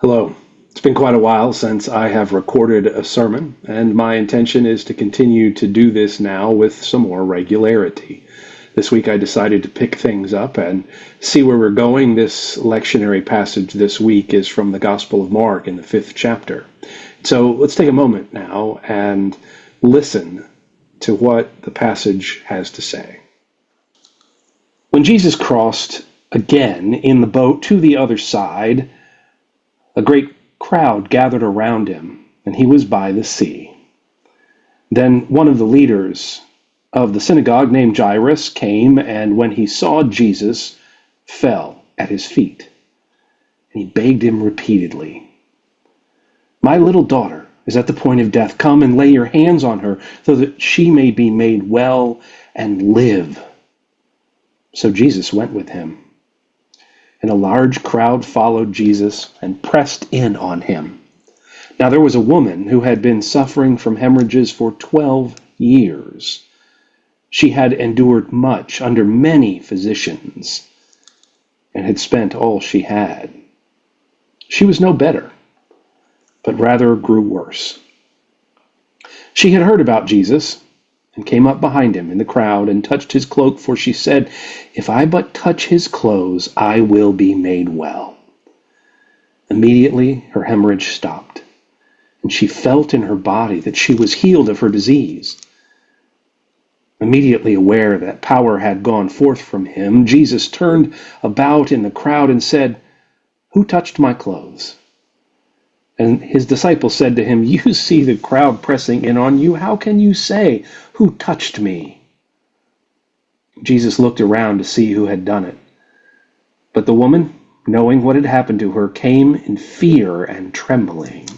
Hello. It's been quite a while since I have recorded a sermon, and my intention is to continue to do this now with some more regularity. This week I decided to pick things up and see where we're going. This lectionary passage this week is from the Gospel of Mark in the 5th chapter. So let's take a moment now and listen to what the passage has to say. When Jesus crossed again in the boat to the other side, a great crowd gathered around him, and he was by the sea. Then one of the leaders of the synagogue named Jairus came, and when he saw Jesus, fell at his feet. And he begged him repeatedly, "My little daughter is at the point of death. Come and lay your hands on her, so that she may be made well and live." So Jesus went with him. And a large crowd followed Jesus and pressed in on him. Now there was a woman who had been suffering from hemorrhages for 12 years. She had endured much under many physicians and had spent all she had. She was no better, but rather grew worse. She had heard about Jesus and came up behind him in the crowd and touched his cloak, for she said, "If I but touch his clothes, I will be made well." Immediately her hemorrhage stopped, and she felt in her body that she was healed of her disease. Immediately aware that power had gone forth from him, Jesus turned about in the crowd and said, "Who touched my clothes?" And his disciples said to him, "You see the crowd pressing in on you. How can you say, 'Who touched me?'" Jesus looked around to see who had done it. But the woman, knowing what had happened to her, came in fear and trembling,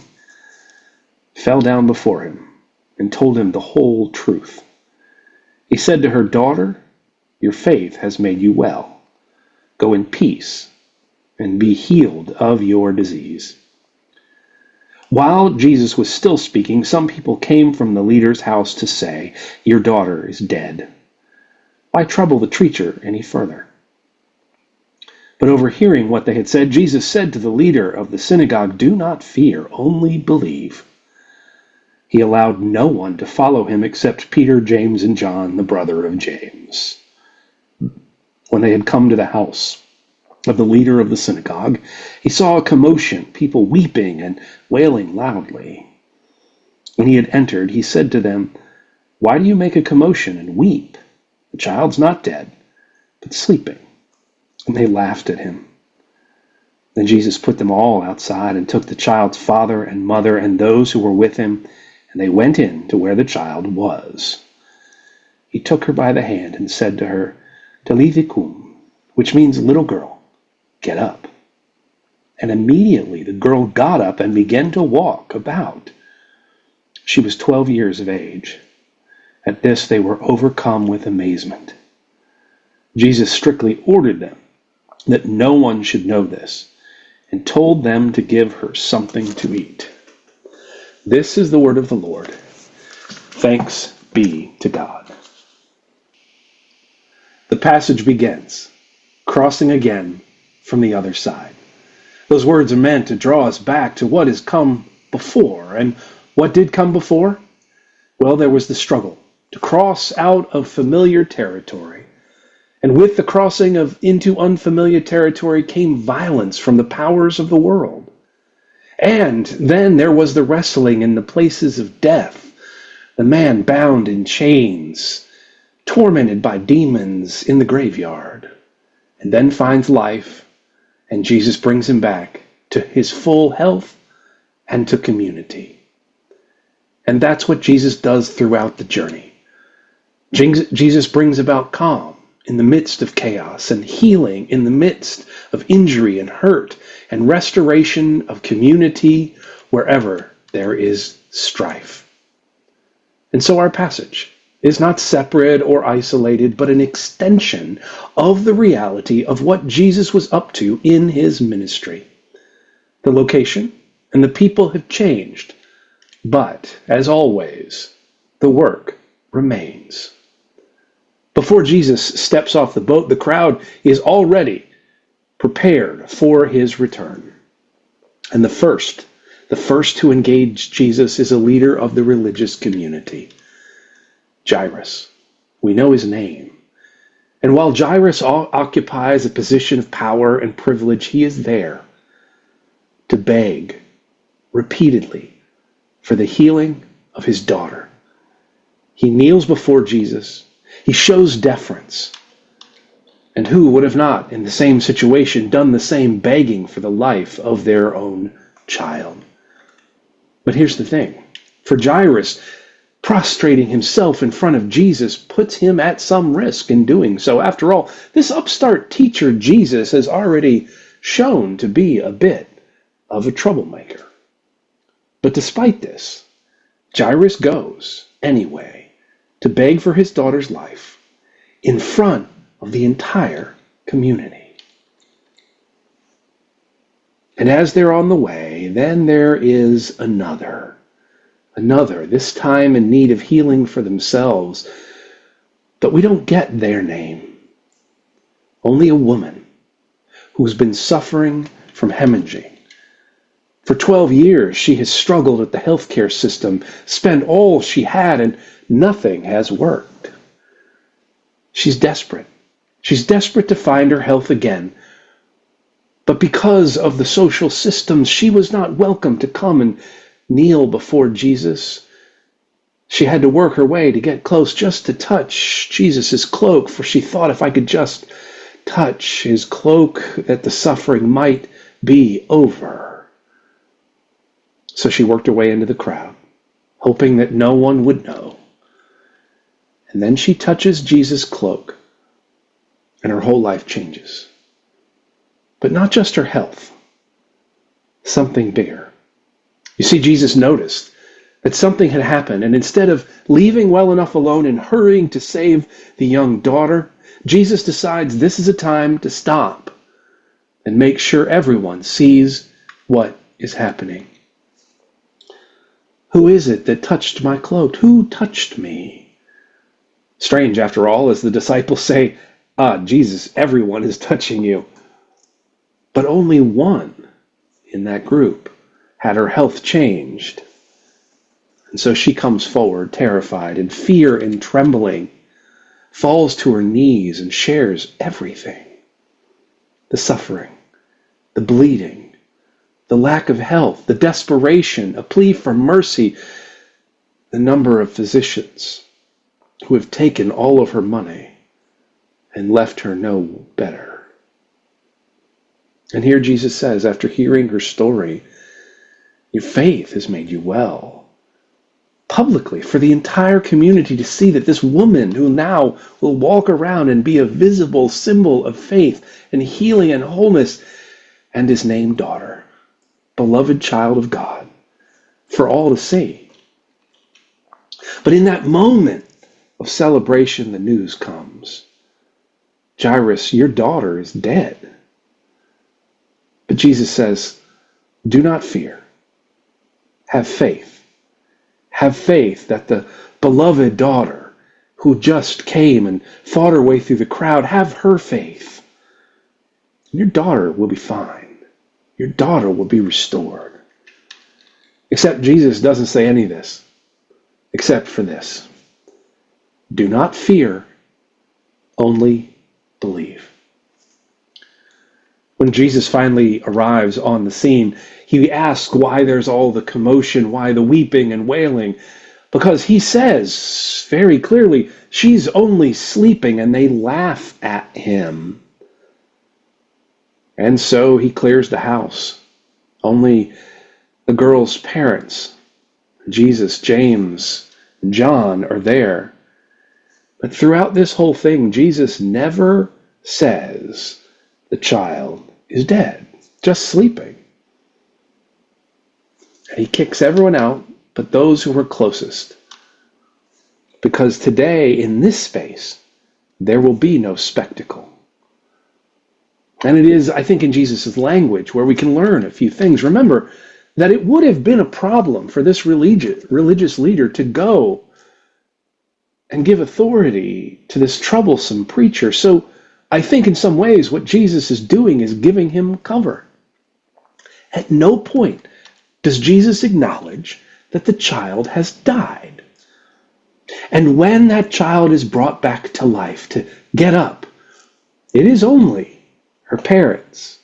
fell down before him, and told him the whole truth. He said to her, "Daughter, your faith has made you well. Go in peace and be healed of your disease." While Jesus was still speaking, some people came from the leader's house to say, "Your daughter is dead. Why trouble the teacher any further?" But overhearing what they had said, Jesus said to the leader of the synagogue, "Do not fear, only believe." He allowed no one to follow him except Peter, James, and John, the brother of James. When they had come to the house of the leader of the synagogue, he saw a commotion, people weeping and wailing loudly. When he had entered, he said to them, "Why do you make a commotion and weep? The child's not dead, but sleeping." And they laughed at him. Then Jesus put them all outside and took the child's father and mother and those who were with him, and they went in to where the child was. He took her by the hand and said to her, "Talitha cum," which means, "Little girl, get up." And immediately the girl got up and began to walk about. She was 12 years of age. At this they were overcome with amazement. Jesus strictly ordered them that no one should know this, and told them to give her something to eat. This is the word of the Lord. Thanks be to God. The passage begins, crossing again from the other side. Those words are meant to draw us back to what has come before. And what did come before? Well, there was the struggle to cross out of familiar territory. And with the crossing into unfamiliar territory came violence from the powers of the world. And then there was the wrestling in the places of death, the man bound in chains, tormented by demons in the graveyard, and then finds life, and Jesus brings him back to his full health and to community. And that's what Jesus does throughout the journey. Jesus brings about calm in the midst of chaos, and healing in the midst of injury and hurt, and restoration of community wherever there is strife. And so our passage is not separate or isolated, but an extension of the reality of what Jesus was up to in his ministry. The location and the people have changed, but as always, the work remains. Before Jesus steps off the boat, the crowd is already prepared for his return. And the first to engage Jesus is a leader of the religious community, Jairus. We know his name. And while Jairus occupies a position of power and privilege, he is there to beg repeatedly for the healing of his daughter. He kneels before Jesus. He shows deference. And who would have not, in the same situation, done the same begging for the life of their own child? But here's the thing. For Jairus, prostrating himself in front of Jesus puts him at some risk in doing so. After all, this upstart teacher Jesus has already shown to be a bit of a troublemaker. But despite this, Jairus goes anyway to beg for his daughter's life in front of the entire community. And as they're on the way, then there is another, this time in need of healing for themselves. But we don't get their name. Only a woman who's been suffering from hemorrhaging. For 12 years, she has struggled at the healthcare system, spent all she had, and nothing has worked. She's desperate. She's desperate to find her health again. But because of the social systems, she was not welcome to come and kneel before Jesus. She had to work her way to get close just to touch Jesus' cloak, for she thought if I could just touch his cloak that the suffering might be over. So she worked her way into the crowd, hoping that no one would know. And then she touches Jesus' cloak, and her whole life changes. But not just her health, something bigger. You see, Jesus noticed that something had happened, and instead of leaving well enough alone and hurrying to save the young daughter, Jesus decides this is a time to stop and make sure everyone sees what is happening. Who is it that touched my cloak? Who touched me? Strange, after all, as the disciples say, Jesus, everyone is touching you. But only one in that group had her health changed. And so she comes forward, terrified, in fear and trembling, falls to her knees and shares everything. The suffering, the bleeding, the lack of health, the desperation, a plea for mercy, the number of physicians who have taken all of her money and left her no better. And here Jesus says, after hearing her story, your faith has made you well. Publicly, for the entire community to see that this woman who now will walk around and be a visible symbol of faith and healing and wholeness, and is named daughter, beloved child of God, for all to see. But in that moment of celebration, the news comes. Jairus, your daughter is dead. But Jesus says, do not fear. Have faith. Have faith that the beloved daughter who just came and fought her way through the crowd, have her faith. Your daughter will be fine. Your daughter will be restored. Except Jesus doesn't say any of this, except for this. Do not fear, only believe. When Jesus finally arrives on the scene, he asks why there's all the commotion, why the weeping and wailing, because he says very clearly, she's only sleeping, and they laugh at him. And so he clears the house. Only the girl's parents, Jesus, James, and John, are there. But throughout this whole thing, Jesus never says the child is dead, just sleeping. And he kicks everyone out but those who were closest. Because today, in this space, there will be no spectacle. And it is, I think, in Jesus' language where we can learn a few things. Remember that it would have been a problem for this religious leader to go and give authority to this troublesome preacher. So I think in some ways what Jesus is doing is giving him cover. At no point does Jesus acknowledge that the child has died. And when that child is brought back to life, to get up, it is only her parents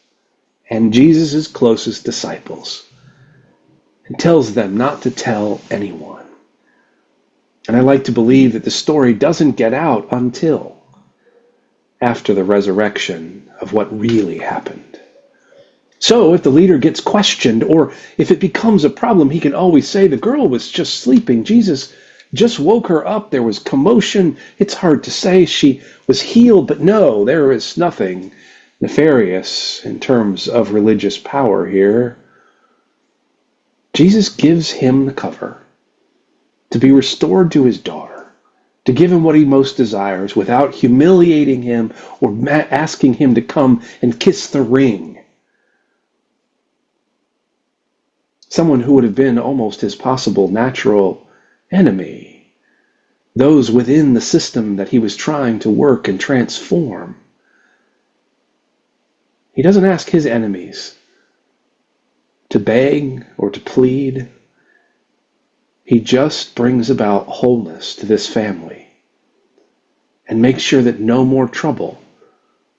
and Jesus' closest disciples, and tells them not to tell anyone. And I like to believe that the story doesn't get out until after the resurrection of what really happened. So if the leader gets questioned, or if it becomes a problem, he can always say, the girl was just sleeping. Jesus just woke her up. There was commotion. It's hard to say she was healed, but no, there is nothing nefarious in terms of religious power here. Jesus gives him the cover to be restored to his daughter, to give him what he most desires without humiliating him or asking him to come and kiss the ring. Someone who would have been almost his possible natural enemy, those within the system that he was trying to work and transform. He doesn't ask his enemies to beg or to plead. He just brings about wholeness to this family and makes sure that no more trouble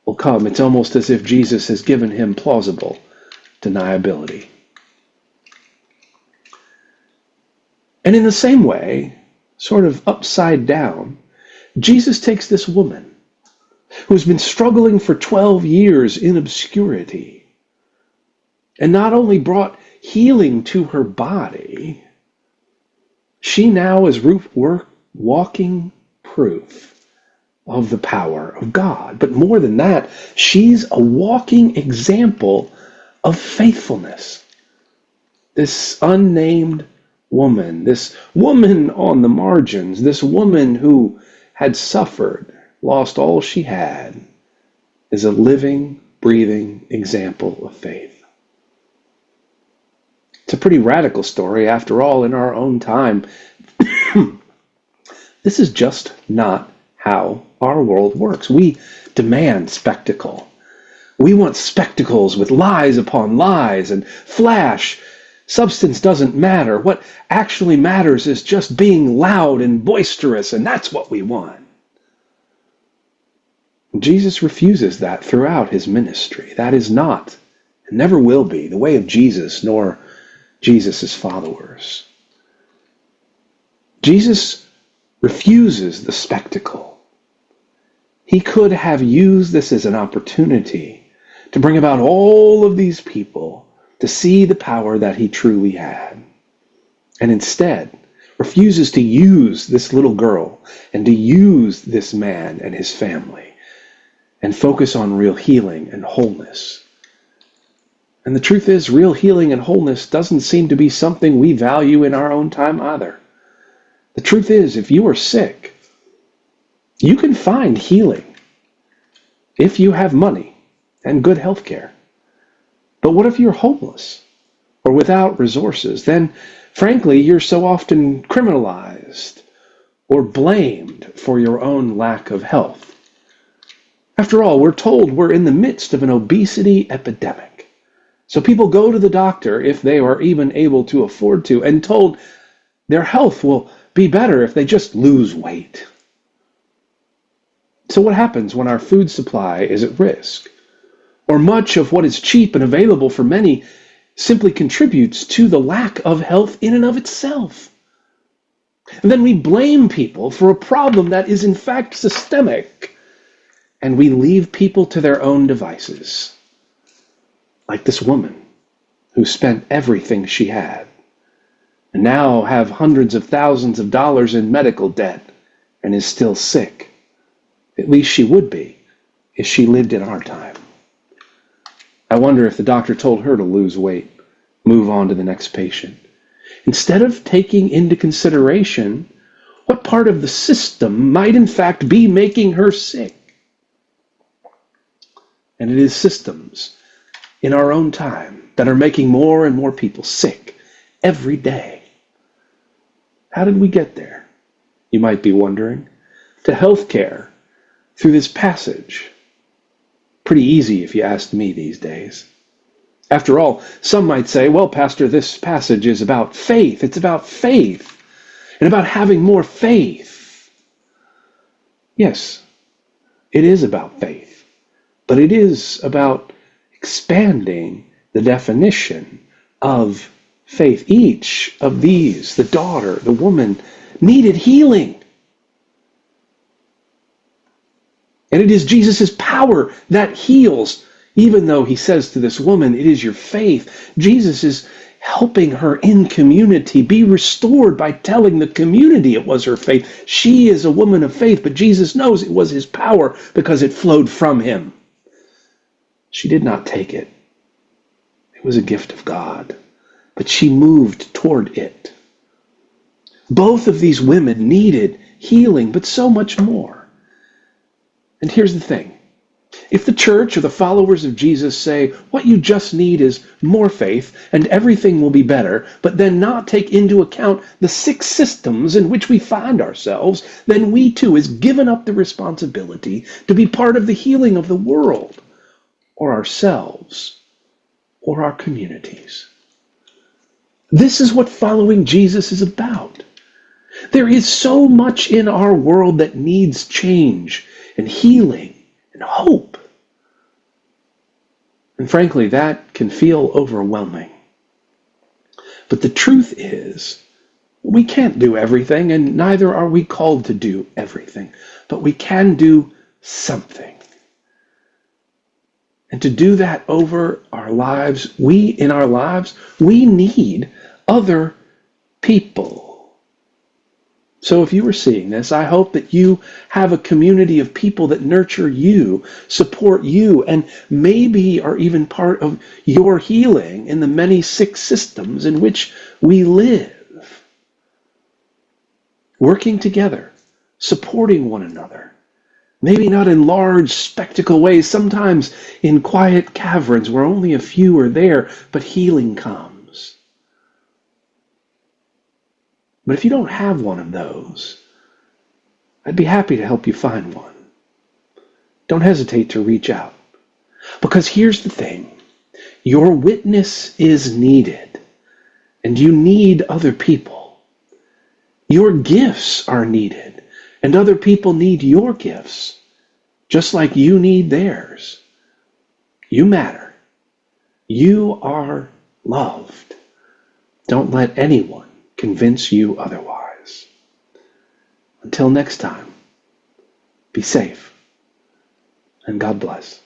will come. It's almost as if Jesus has given him plausible deniability. And in the same way, sort of upside down, Jesus takes this woman who's been struggling for 12 years in obscurity and not only brought healing to her body, she now is walking proof of the power of God. But more than that, she's a walking example of faithfulness. This unnamed woman, this woman on the margins, this woman who had suffered, lost all she had, is a living, breathing example of faith. It's a pretty radical story, after all, in our own time. This is just not how our world works. We demand spectacle. We want spectacles with lies upon lies and flash. Substance doesn't matter. What actually matters is just being loud and boisterous, and that's what we want. Jesus refuses that throughout his ministry. That is not, and never will be, the way of Jesus, nor Jesus' followers. Jesus refuses the spectacle. He could have used this as an opportunity to bring about all of these people to see the power that he truly had, and instead refuses to use this little girl and to use this man and his family and focus on real healing and wholeness. And the truth is, real healing and wholeness doesn't seem to be something we value in our own time either. The truth is, if you are sick, you can find healing if you have money and good health care. But what if you're homeless or without resources? Then, frankly, you're so often criminalized or blamed for your own lack of health. After all, we're told we're in the midst of an obesity epidemic. So people go to the doctor, if they are even able to afford to, and told their health will be better if they just lose weight. So what happens when our food supply is at risk? Or much of what is cheap and available for many simply contributes to the lack of health in and of itself. And then we blame people for a problem that is in fact systemic, and we leave people to their own devices. Like this woman who spent everything she had and now have hundreds of thousands of dollars in medical debt and is still sick. At least she would be if she lived in our time. I wonder if the doctor told her to lose weight, move on to the next patient, instead of taking into consideration what part of the system might in fact be making her sick. And it is systems in our own time that are making more and more people sick every day. How did we get there? You might be wondering. To healthcare through this passage. Pretty easy if you asked me these days. After all, some might say, well, Pastor, this passage is about faith. It's about faith and about having more faith. Yes, it is about faith, but it is about expanding the definition of faith. Each of these, the daughter, the woman, needed healing. And it is Jesus' power that heals. Even though he says to this woman, it is your faith, Jesus is helping her in community be restored by telling the community it was her faith. She is a woman of faith, but Jesus knows it was his power because it flowed from him. She did not take it. It was a gift of God, but she moved toward it. Both of these women needed healing, but so much more. And here's the thing. If the church or the followers of Jesus say, what you just need is more faith and everything will be better, but then not take into account the 6 systems in which we find ourselves, then we too is given up the responsibility to be part of the healing of the world, or ourselves, or our communities. This is what following Jesus is about. There is so much in our world that needs change and healing and hope. And frankly, that can feel overwhelming. But the truth is, we can't do everything, and neither are we called to do everything. But we can do something. And to do that over our lives, we need other people. So if you are seeing this, I hope that you have a community of people that nurture you, support you, and maybe are even part of your healing in the many 6 systems in which we live. Working together, supporting one another. Maybe not in large spectacle ways, sometimes in quiet caverns where only a few are there, but healing comes. But if you don't have one of those, I'd be happy to help you find one. Don't hesitate to reach out. Because here's the thing. Your witness is needed, and you need other people. Your gifts are needed, and other people need your gifts, just like you need theirs. You matter. You are loved. Don't let anyone convince you otherwise. Until next time, be safe, and God bless.